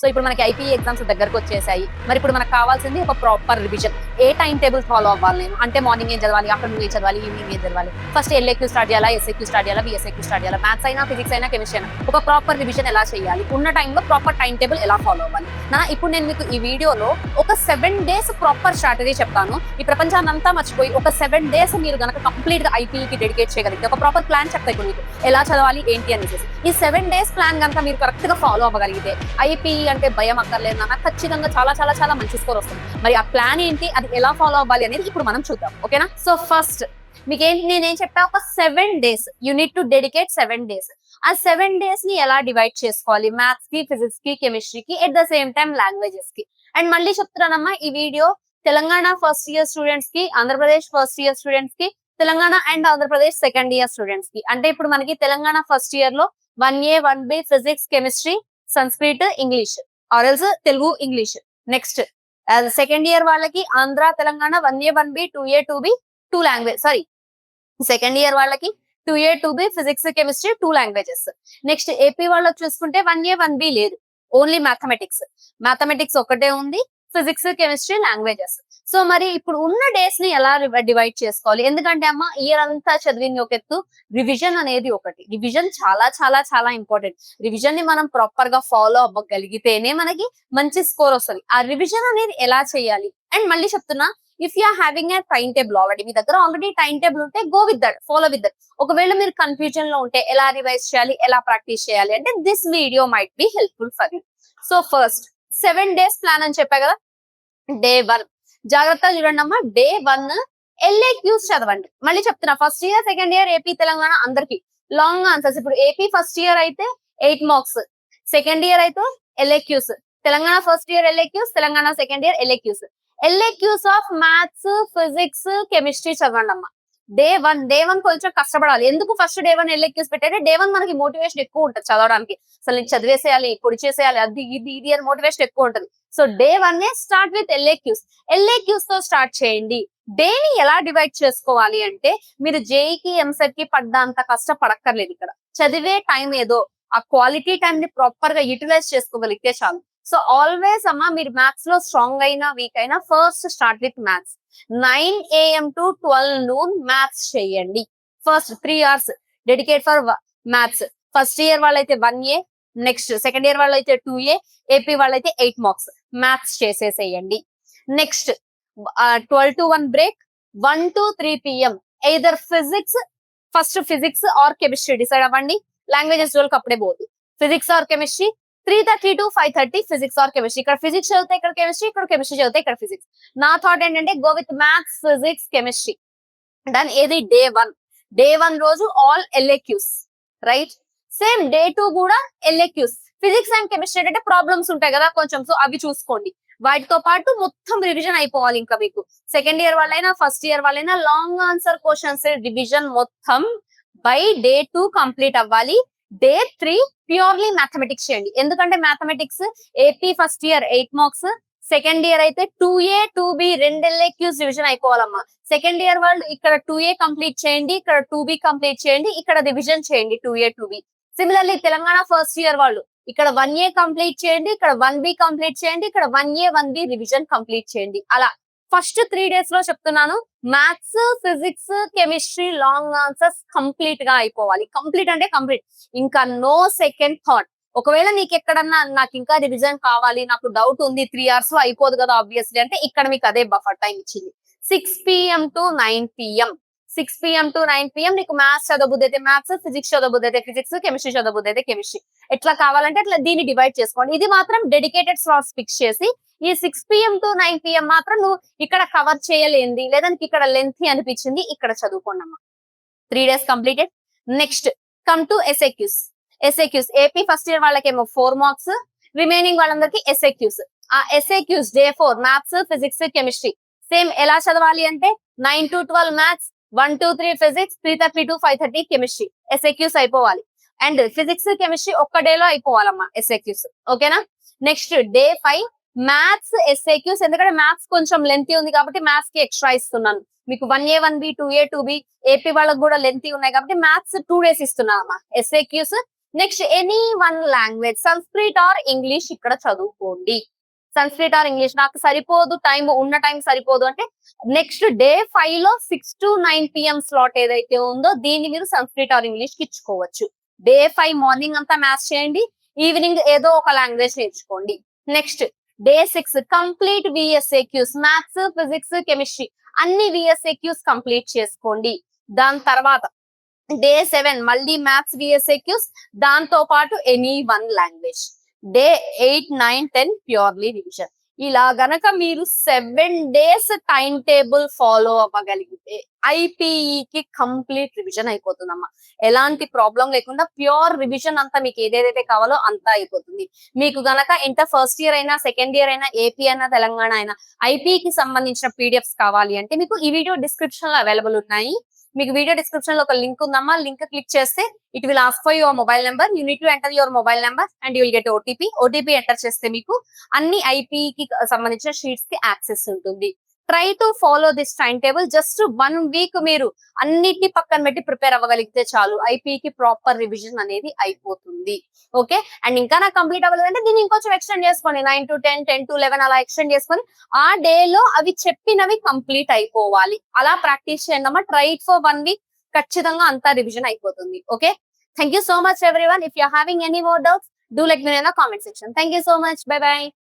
So ఇప్పుడు మనకి IP exams దగ్గరకు వచ్చేసాయి. మరి ఇప్పుడు మనకు కావాల్సింది ఒక ప్రాపర్ రివిజన్. ఏ టైం టేబుల్ ఫాలో అవ్వాలి నేను అంటే మార్నింగ్ ఏం చదవాలి, ఆఫ్టర్నూన్ ఏం చదవాలి, ఈవినింగ్ ఏం చదవాలి, ఫస్ట్ ఎల్ఏక్యూ స్టార్ట్ చేయాలా, ఎస్ఏక్యూ స్టార్ట్ చేయాలా, బిఎస్ఏక్యూ స్టార్ట్ చేయాలా, మ్యాథ్స్ అయినా ఫిజిక్స్ అయినా కెమిస్ట్రీ అయినా ఒక ప్రాపర్ రివిజన్ ఎలా చేయాలి, ఉన్న టైంలో ప్రాపర్ టైం టేబుల్ ఎలా ఫాలో అవ్వాలి. ఇప్పుడు నేను మీకు ఈ వీడియోలో ఒక 7 days ప్రాపర్ స్ట్రాటజీ చెప్తాను. ఈ ప్రపంచాన్ని అంతా మర్చిపోయి ఒక 7 days మీరు గనక కంప్లీట్ గా ఐపీకి డెడికేట్ చేయగలిగితే ఒక ప్రాపర్ ప్లాన్ చెప్తాయి ఇప్పుడు మీకు ఎలా చదవాలి ఏంటి అనేసి. ఈ 7 days ప్లాన్ కనుక మీరు కరెక్ట్ గా ఫాలో అవ్వగలిగితే ఐపీ అంటే భయం అక్కర్లేదు నాన్న, ఖచ్చితంగా చాలా చాలా చాలా మంచి స్కోర్ వస్తుంది. మరి ఆ ప్లాన్ ఏంటి, అది ఎలా ఫాలో అవ్వాలి అనేది ఇప్పుడు మనం చూద్దాం. ఓకేనా? సో ఫస్ట్ మీకేంటి నేనేం చెప్పా, ఒక 7 days you need to dedicate 7 days. ఆ 7 days ని ఎలా డివైడ్ చేసుకోవాలి, మ్యాథ్స్ కి, ఫిజిక్స్ కి, కెమిస్ట్రీకి, at the same time languages కి. అండ్ మళ్ళీ చెప్తున్నానమ్మా, ఈ video Telangana first year students కి, ఆంధ్రప్రదేశ్ ఫస్ట్ ఇయర్ స్టూడెంట్స్ కి, Telangana and Andhra Pradesh second year students కి. అంటే ఇప్పుడు మనకి తెలంగాణ ఫస్ట్ ఇయర్ లో 1A 1B physics, chemistry, Sanskrit, English or else Telugu, English. Next second year వాళ్ళకి Andhra Telangana 1A 1B 2A 2B 2 language, sorry second year వాళ్ళకి 2A 2B physics, chemistry 2 languages. Next AP వాళ్ళకి చూసుకుంటే 1A 1B లేదు, ఓన్లీ మ్యాథమెటిక్స్ ఒకటే ఉంది, physics, chemistry, languages. So మరి ఇప్పుడు ఉన్న డేస్ ని ఎలా డివైడ్ చేసుకోవాలి, ఎందుకంటే అమ్మ ఇయర్ అంతా చదివింది ఒక ఎత్తు, రివిజన్ అనేది ఒకటి. రివిజన్ చాలా చాలా చాలా ఇంపార్టెంట్. రివిజన్ ని మనం ప్రాపర్ గా ఫాలో అవ్వగలిగితేనే మనకి మంచి స్కోర్ వస్తుంది. ఆ రివిజన్ అనేది ఎలా చేయాలి, అండ్ మళ్ళీ చెప్తున్నా, if you are having a time table already, మీ దగ్గర ఆల్రెడీ టైం టేబుల్ ఉంటే go with that, follow with that. ఒకవేళ మీరు కన్ఫ్యూజన్ లో ఉంటే ఎలా రివైజ్ చేయాలి, ఎలా ప్రాక్టీస్ చేయాలి అంటే this video might be helpful for you. So first 7 days plan అని చెప్పా కదా. డే 1 జాగ్రత్తగా చూడండి అమ్మా. డే 1 ఎల్ఏక్యూస్ చదవండి. మళ్ళీ చెప్తున్నా, first year second year AP Telangana అందరికి లాంగ్ ఆన్సర్స్. ఇప్పుడు ఏపీ ఫస్ట్ ఇయర్ అయితే 8 marks, సెకండ్ ఇయర్ అయితే LAQs, Telangana first year LAQs, Telangana second year LAQs. LAQs of maths, physics, chemistry చదవండి అమ్మా. డే 1 కొంచెం కష్టపడాలి. ఎందుకు ఫస్ట్ డే 1 ఎల్ఏక్యూస్ పెట్టారు? డే 1 మనకి మోటివేషన్ ఎక్కువ ఉంటుంది చదవడానికి. అసలు నేను చదివేసేయాలి, పొడి చేసేయాలి, అది ఇది అని మోటివేషన్ ఎక్కువ ఉంటుంది. So day 1 start with LAQs తో స్టార్ట్ చేయండి. డేని ఎలా డివైడ్ చేసుకోవాలి అంటే, మీరు జేఈకి ఎంసెట్ కి పడ్డంత కష్టపడక్కర్లేదు. ఇక్కడ చదివే టైం ఏదో ఆ క్వాలిటీ టైం ని ప్రాపర్ గా యూటిలైజ్ చేసుకోగలిగితే చాలు. సో ఆల్వేస్ అమ్మా, మీరు మ్యాథ్స్ లో స్ట్రాంగ్ అయినా వీక్ అయినా first start with maths. 9 AM to 12 noon maths చేయండి. First 3 hours dedicate for maths. First year వాళ్ళైతే 1A, నెక్స్ట్ సెకండ్ ఇయర్ వాళ్ళైతే 2A, ఏపీ వాళ్ళైతే 8 marks మ్యాథ్స్ చేసేసేయండి. Next 12 to 1 break, 1 to 3 PM either physics, first physics or chemistry decide అవ్వండి. Languages జోలికి అప్పుడే పోదు. Physics or chemistry. 3:30 to 5:30 physics or chemistry. ఇక్కడ physics చదివితే ఇక్కడ కెమిస్ట్రీ, ఇక్కడ కెమిస్ట్రీ చదివితే ఇక్కడ ఫిజిక్స్. నా థాట్ ఏంటంటే go with maths, physics, chemistry. Done. ఏది డే 1 రోజు all LAQs, right. Same day 2 కూడా ఎల్ఏక్యూస్. ఫిజిక్స్ అండ్ కెమిస్ట్రీ అంటే ప్రాబ్లమ్స్ ఉంటాయి కదా కొంచెం, సో అవి చూసుకోండి. వాటితో పాటు మొత్తం రివిజన్ అయిపోవాలి. ఇంకా మీకు సెకండ్ ఇయర్ వాళ్ళైనా ఫస్ట్ ఇయర్ వాళ్ళైనా లాంగ్ ఆన్సర్ క్వశ్చన్స్ రివిజన్ మొత్తం బై డే 2 కంప్లీట్ అవ్వాలి. డే 3 ప్యూర్లీ మ్యాథమెటిక్స్ చేయండి. ఎందుకంటే mathematics AP first year 8 marks, second year అయితే 2A 2B 2 ఎల్ఏక్యూస్ రివిజన్ అయిపోవాలమ్మా. సెకండ్ ఇయర్ వాళ్ళు ఇక్కడ 2A కంప్లీట్ చేయండి, ఇక్కడ 2B కంప్లీట్ చేయండి, ఇక్కడ రివిజన్ చేయండి 2A 2B. Similarly Telangana first year వాళ్ళు ఇక్కడ 1A కంప్లీట్ చేయండి, ఇక్కడ 1B కంప్లీట్ చేయండి, ఇక్కడ 1A 1B రివిజన్ కంప్లీట్ చేయండి. అలా ఫస్ట్ 3 days లో చెప్తున్నాను, maths, physics, chemistry long answers complete గా అయిపోవాలి. కంప్లీట్ అంటే కంప్లీట్, ఇంకా నో సెకండ్ థాట్. ఒకవేళ నీకు ఎక్కడన్నా నాకు ఇంకా రివిజన్ కావాలి, నాకు డౌట్ ఉంది, 3 hours లో అయిపోదు కదా ఆబ్వియస్లీ అంటే, ఇక్కడ మీకు అదే బఫర్ టైం ఇచ్చింది. 6 PM to 9 PM 6 PM to 9 PM నీకు మ్యాథ్స్ చదవబుద్ధి అయితే మ్యాథ్స్, ఫిజిక్స్ చదవబుద్ధి అయితే ఫిజిక్స్, కెమిస్ట్రీ చదవబుద్ధి అయితే కెమిస్ట్రీ. ఎట్లా కావాలంటే అట్లా దీన్ని డివైడ్ చేసుకోండి. ఇది మాత్రం డెడికేటెడ్ స్లాట్స్ ఫిక్స్ చేసి, ఈ 6 PM to 9 PM మాత్రం నువ్వు ఇక్కడ కవర్ చేయలేంది, లేదా ఇక్కడ లెంత్ అనిపించింది, ఇక్కడ చదువుకోండి అమ్మా. 3 days completed. Next come to SAQs. AP first year వాళ్ళకేమో 4 marks, రిమైనింగ్ వాళ్ళందరికి ఎస్ఏక్యూస్. ఆ SAQs day 4 maths, physics, chemistry. Same ఎలా చదవాలి అంటే 9 to 12 maths, 1 to 3 physics, 3:30 to 5:30 chemistry. SAQs అయిపోవాలి. అండ్ ఫిజిక్స్, కెమిస్ట్రీ ఒక్క డే లో అయిపోవాలమ్మా ఎస్ఏక్యూస్. ఓకేనా? Next day 5 maths, SAQs. ఎందుకంటే మ్యాథ్స్ కొంచెం లెంతీ ఉంది కాబట్టి మ్యాథ్స్ కి ఎక్స్ట్రా ఇస్తున్నాను. మీకు 1A 1B 2A 2B AP వాళ్ళకి కూడా లెంతీ ఉన్నాయి కాబట్టి మ్యాథ్స్ 2 days ఇస్తున్నాను అమ్మా. SAQs next any one language Sanskrit or English ఇక్కడ చదువుకోండి. సంస్కృత్ ఆర్ ఇంగ్లీష్ నాకు సరిపోదు, టైం ఉన్న టైం సరిపోదు అంటే నెక్స్ట్ డే 5 లో 6 to 9 PM స్లాట్ ఏదైతే ఉందో దీన్ని మీరు సంస్కృత్ ఆర్ ఇంగ్లీష్ కి ఇచ్చుకోవచ్చు. డే 5 మార్నింగ్ అంతా మ్యాథ్స్ చేయండి, ఈవినింగ్ ఏదో ఒక లాంగ్వేజ్ నేర్చుకోండి. Next day 6 complete VSAQs, maths, physics, chemistry అన్ని విఎస్ఏక్యూస్ కంప్లీట్ చేసుకోండి. దాని తర్వాత డే 7 మళ్ళీ మ్యాథ్స్ విఎస్ఏక్యూస్, దాంతో పాటు any one language. Day 8, 9, 10 purely revision. ఇలా గనక మీరు 7 days టైం టేబుల్ ఫాలో అవ్వగలిగితే ఐపీఈకి కంప్లీట్ రివిజన్ అయిపోతుందమ్మా. ఎలాంటి ప్రాబ్లం లేకుండా ప్యూర్ రివిజన్ అంతా మీకు ఏదేదైతే కావాలో అంతా అయిపోతుంది. మీకు గనక ఇంటర్ ఫస్ట్ ఇయర్ అయినా, సెకండ్ ఇయర్ అయినా, ఏపీ అయినా, తెలంగాణ అయినా ఐపీకి సంబంధించిన పీడిఎఫ్స్ కావాలి అంటే మీకు ఈ వీడియో డిస్క్రిప్షన్ లో అవైలబుల్ ఉన్నాయి. మీకు వీడియో డిస్క్రిప్షన్ లో ఒక లింక్ ఉందమ్మా, లింక్ క్లిక్ చేస్తే it will ask for your mobile number, you need to enter your mobile number and you will get OTP enter చేస్తే మీకు అన్ని ఐపీకి సంబంధించిన షీట్స్ కి యాక్సెస్ ఉంటుంది. Try to follow this time table. Just 1 week మీరు అన్నిటిని పక్కన పెట్టి ప్రిపేర్ అవ్వగలిగితే చాలు, ఐపీకి ప్రాపర్ రివిజన్ అనేది అయిపోతుంది. ఓకే, అండ్ ఇంకా నాకు కంప్లీట్ అవ్వలేదంటే దీన్ని ఇంకొంచెం ఎక్స్టెండ్ చేసుకోండి, 9 to 10, 10 to 11 అలా ఎక్స్టెండ్ చేసుకొని ఆ డే లో అవి చెప్పినవి కంప్లీట్ అయిపోవాలి. అలా ప్రాక్టీస్ చేయండి. ట్రై ఇట్ ఫర్ 1 week, ఖచ్చితంగా అంతా రివిజన్ అయిపోతుంది. Okay, thank you so much everyone. If you having any more doubts, do let me know in the comment section. Thank you so much. Bye bye.